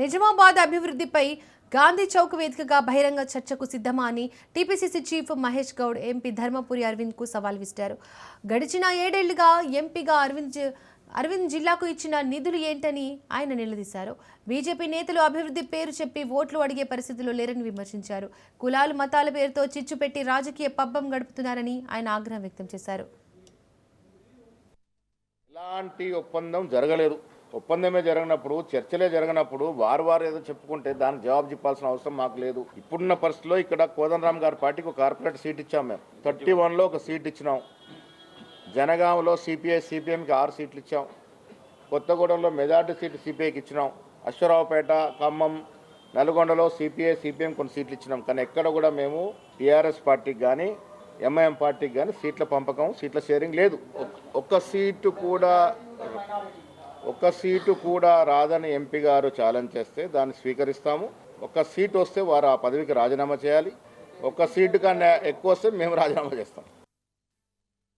నిజామాబాద్ అభివృద్ధిపై గాంధీ చౌక్ వేదికగా బహిరంగ చర్చకు సిద్ధమా అని TPCC chief Mahesh Goud MP Dharmapuri అరవింద్కు సవాల్ విసిరారు. గడిచిన 7 ఏళ్లుగా ఎంపీగా అరవింద్ జిల్లాకు ఇచ్చిన నిధులు ఏంటని ఆయన నిలదీశారు. బీజేపీ నేతలు అభివృద్ధి పేరు చెప్పి ఓట్లు అడిగే పరిస్థితిలో లేరని విమర్శించారు. కులాలు మతాల పేరుతో చిచ్చు పెట్టి రాజకీయ పబ్బం గడుపుతున్నారని ఆయన ఆగ్రహం వ్యక్తం చేశారు. ఇలాంటి ఒప్పందం జరగలేదు. ఒప్పందమే జరిగినప్పుడు, చర్చలే జరిగినప్పుడు వారు ఏదో చెప్పుకుంటే దానికి జవాబు చెప్పాల్సిన అవసరం మాకు లేదు. ఇప్పుడున్న పరిస్థితిలో ఇక్కడ కోదండరామ్ గారి పార్టీకి ఒక కార్పొరేట్ సీట్ ఇచ్చాం. మేము 31లో ఒక సీట్ ఇచ్చినాం. జనగాంలో సిపిఎంకి 6 సీట్లు ఇచ్చాం. కొత్తగూడెంలో మెజార్టీ సీటు సిపిఐకి ఇచ్చినాం. అశ్వరావుపేట, ఖమ్మం, నల్గొండలో సిపిఎం కొన్ని సీట్లు ఇచ్చినాం. కానీ ఎక్కడ కూడా మేము టీఆర్ఎస్ పార్టీకి కానీ ఎంఐఎం పార్టీకి కానీ సీట్ల పంపకం, సీట్ల షేరింగ్ లేదు. ఒక్క సీటు కూడా రాదని ఎంపీ గారు ఛాలెంజ్ చేస్తే దాన్ని స్వీకరిస్తాము. ఒక్క సీటు వస్తే వారు ఆ పదవికి రాజీనామా చేయాలి. ఒక్క సీటు కన్నా ఎక్కువ వస్తే మేము రాజీనామా చేస్తాం.